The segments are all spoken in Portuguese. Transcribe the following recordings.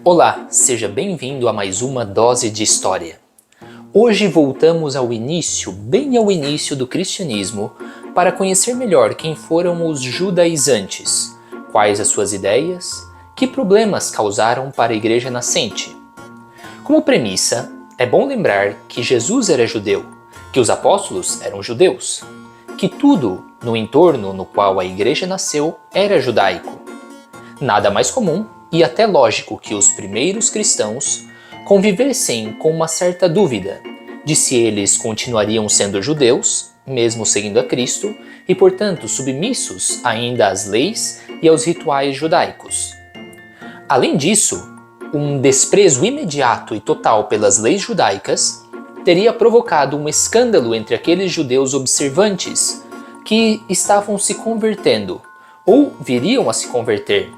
Olá, seja bem-vindo a mais uma dose de história. Hoje voltamos ao início, bem ao início do cristianismo, para conhecer melhor quem foram os judaizantes, quais as suas ideias, que problemas causaram para a igreja nascente. Como premissa, é bom lembrar que Jesus era judeu, que os apóstolos eram judeus, que tudo no entorno no qual a igreja nasceu era judaico. Nada mais comum e até lógico que os primeiros cristãos convivessem com uma certa dúvida de se eles continuariam sendo judeus, mesmo seguindo a Cristo, e portanto submissos ainda às leis e aos rituais judaicos. Além disso, um desprezo imediato e total pelas leis judaicas teria provocado um escândalo entre aqueles judeus observantes que estavam se convertendo ou viriam a se converter.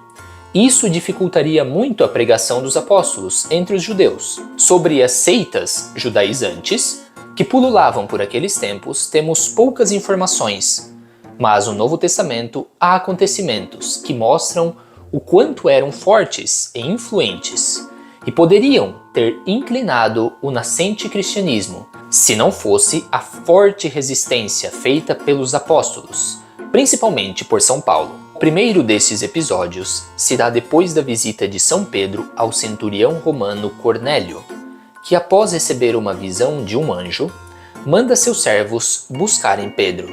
Isso dificultaria muito a pregação dos apóstolos entre os judeus. Sobre as seitas judaizantes que pululavam por aqueles tempos, temos poucas informações, mas no Novo Testamento há acontecimentos que mostram o quanto eram fortes e influentes e poderiam ter inclinado o nascente cristianismo, se não fosse a forte resistência feita pelos apóstolos, principalmente por São Paulo. O primeiro desses episódios se dá depois da visita de São Pedro ao centurião romano Cornélio, que após receber uma visão de um anjo, manda seus servos buscarem Pedro.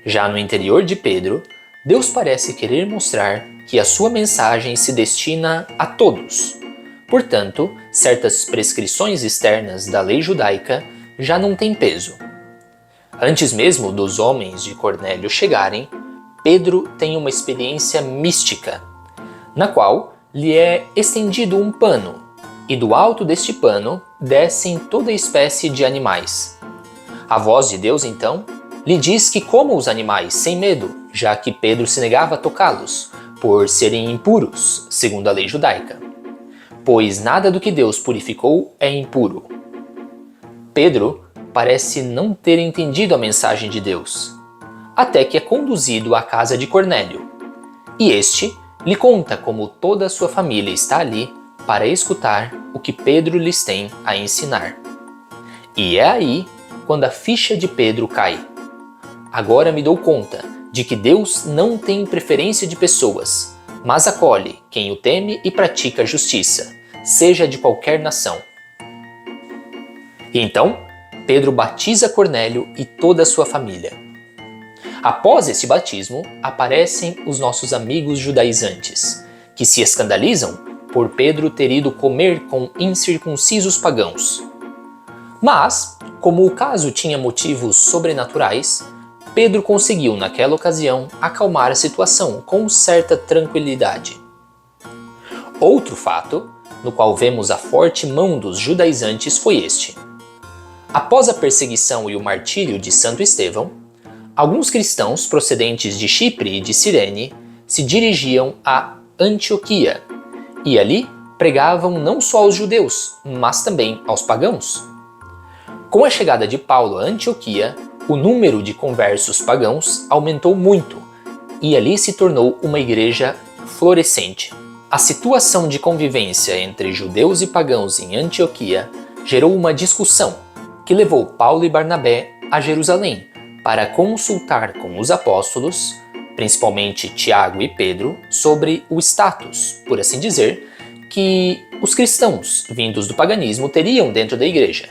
Já no interior de Pedro, Deus parece querer mostrar que a sua mensagem se destina a todos. Portanto, certas prescrições externas da lei judaica já não têm peso. Antes mesmo dos homens de Cornélio chegarem, Pedro tem uma experiência mística, na qual lhe é estendido um pano, e do alto deste pano descem toda espécie de animais. A voz de Deus, então, lhe diz que coma os animais sem medo, já que Pedro se negava a tocá-los, por serem impuros, segundo a lei judaica. Pois nada do que Deus purificou é impuro. Pedro parece não ter entendido a mensagem de Deus, até que é conduzido à casa de Cornélio, e este lhe conta como toda a sua família está ali para escutar o que Pedro lhes tem a ensinar. E é aí quando a ficha de Pedro cai. Agora me dou conta de que Deus não tem preferência de pessoas, mas acolhe quem o teme e pratica a justiça, seja de qualquer nação. E então, Pedro batiza Cornélio e toda a sua família. Após esse batismo, aparecem os nossos amigos judaizantes, que se escandalizam por Pedro ter ido comer com incircuncisos pagãos. Mas, como o caso tinha motivos sobrenaturais, Pedro conseguiu, naquela ocasião, acalmar a situação com certa tranquilidade. Outro fato, no qual vemos a forte mão dos judaizantes, foi este. Após a perseguição e o martírio de Santo Estevão, alguns cristãos procedentes de Chipre e de Cirene se dirigiam a Antioquia e ali pregavam não só aos judeus, mas também aos pagãos. Com a chegada de Paulo a Antioquia, o número de conversos pagãos aumentou muito e ali se tornou uma igreja florescente. A situação de convivência entre judeus e pagãos em Antioquia gerou uma discussão que levou Paulo e Barnabé a Jerusalém para consultar com os apóstolos, principalmente Tiago e Pedro, sobre o status, por assim dizer, que os cristãos vindos do paganismo teriam dentro da igreja.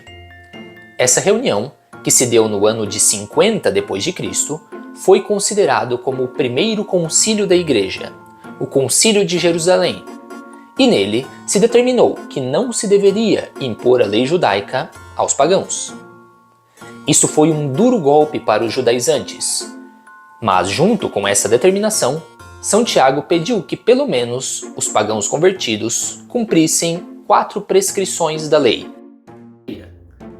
Essa reunião, que se deu no ano de 50 d.C., foi considerado como o primeiro concílio da igreja, o Concílio de Jerusalém, e nele se determinou que não se deveria impor a lei judaica aos pagãos. Isso foi um duro golpe para os judaizantes, mas junto com essa determinação, São Tiago pediu que pelo menos os pagãos convertidos cumprissem 4 prescrições da lei.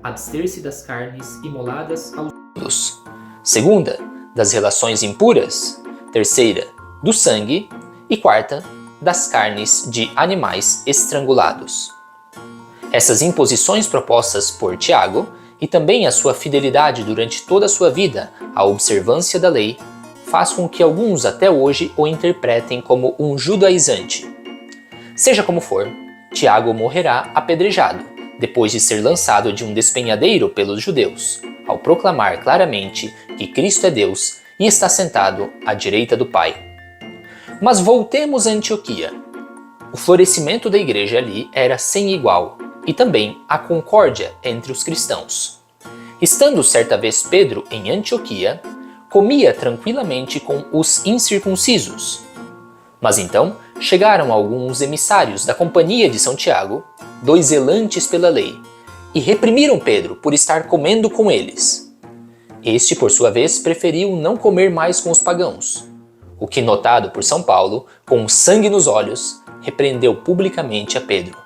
Abster-se das carnes imoladas aos ídolos. Segunda, das relações impuras. Terceira, do sangue. E quarta, das carnes de animais estrangulados. Essas imposições propostas por Tiago e também a sua fidelidade durante toda a sua vida à observância da lei faz com que alguns até hoje o interpretem como um judaizante. Seja como for, Tiago morrerá apedrejado, depois de ser lançado de um despenhadeiro pelos judeus, ao proclamar claramente que Cristo é Deus e está sentado à direita do Pai. Mas voltemos a Antioquia. O florescimento da igreja ali era sem igual, e também a concórdia entre os cristãos. Estando certa vez Pedro em Antioquia, comia tranquilamente com os incircuncisos. Mas então chegaram alguns emissários da Companhia de São Tiago, 2 zelantes pela lei, e reprimiram Pedro por estar comendo com eles. Este, por sua vez, preferiu não comer mais com os pagãos, o que, notado por São Paulo, com sangue nos olhos, repreendeu publicamente a Pedro,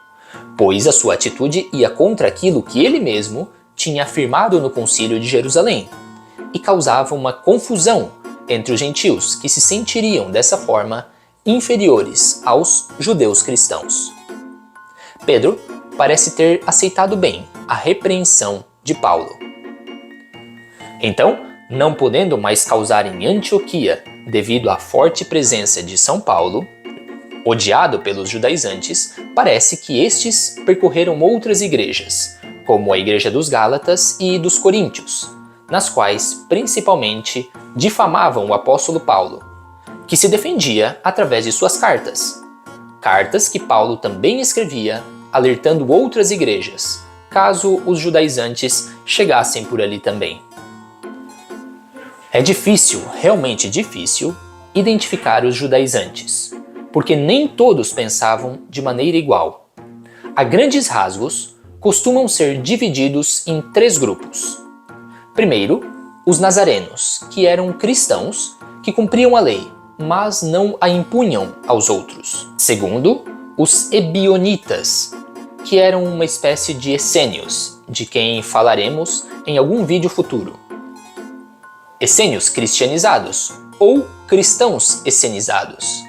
pois a sua atitude ia contra aquilo que ele mesmo tinha afirmado no Concílio de Jerusalém, e causava uma confusão entre os gentios que se sentiriam, dessa forma, inferiores aos judeus cristãos. Pedro parece ter aceitado bem a repreensão de Paulo. Então, não podendo mais causar em Antioquia devido à forte presença de São Paulo, odiado pelos judaizantes, parece que estes percorreram outras igrejas, como a Igreja dos Gálatas e dos Coríntios, nas quais principalmente difamavam o apóstolo Paulo, que se defendia através de suas cartas. Cartas que Paulo também escrevia, alertando outras igrejas, caso os judaizantes chegassem por ali também. É difícil, realmente difícil, identificar os judaizantes, porque nem todos pensavam de maneira igual. A grandes rasgos, costumam ser divididos em 3 grupos. Primeiro, os nazarenos, que eram cristãos que cumpriam a lei, mas não a impunham aos outros. Segundo, os ebionitas, que eram uma espécie de essênios, de quem falaremos em algum vídeo futuro. Essênios cristianizados, ou cristãos essenizados.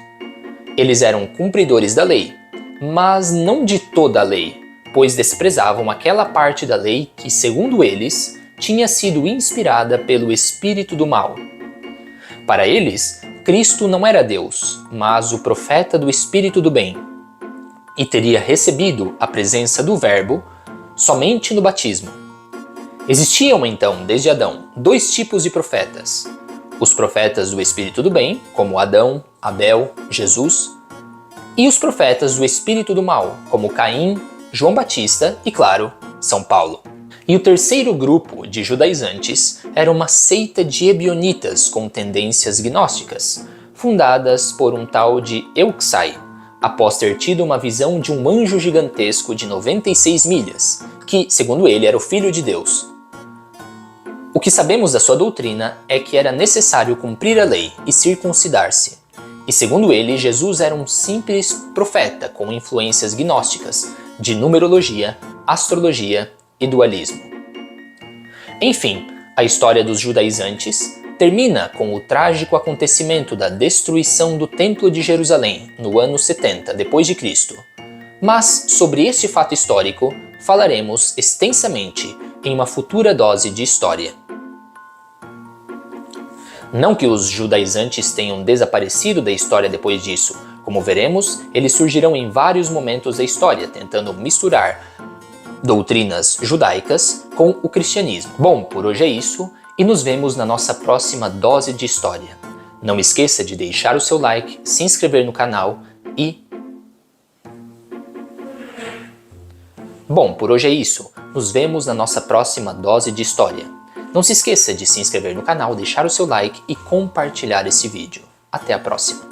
Eles eram cumpridores da lei, mas não de toda a lei, pois desprezavam aquela parte da lei que, segundo eles, tinha sido inspirada pelo espírito do mal. Para eles, Cristo não era Deus, mas o profeta do Espírito do Bem, e teria recebido a presença do Verbo somente no batismo. Existiam então, desde Adão, 2 tipos de profetas: os profetas do Espírito do Bem, como Adão, Abel, Jesus, e os profetas do Espírito do Mal, como Caim, João Batista e, claro, São Paulo. E o terceiro grupo de judaizantes era uma seita de ebionitas com tendências gnósticas, fundadas por um tal de Euxai, após ter tido uma visão de um anjo gigantesco de 96 milhas, que, segundo ele, era o Filho de Deus. O que sabemos da sua doutrina é que era necessário cumprir a lei e circuncidar-se. E segundo ele, Jesus era um simples profeta com influências gnósticas, de numerologia, astrologia e dualismo. Enfim, a história dos judaizantes termina com o trágico acontecimento da destruição do Templo de Jerusalém no ano 70 d.C. Mas sobre este fato histórico falaremos extensamente em uma futura dose de história. Não que os judaizantes tenham desaparecido da história depois disso. Como veremos, eles surgirão em vários momentos da história, tentando misturar doutrinas judaicas com o cristianismo. Bom, por hoje é isso e nos vemos na nossa próxima dose de história. Não esqueça de deixar o seu like, se inscrever no canal e... Bom, por hoje é isso. Nos vemos na nossa próxima dose de história. Não se esqueça de se inscrever no canal, deixar o seu like e compartilhar esse vídeo. Até a próxima!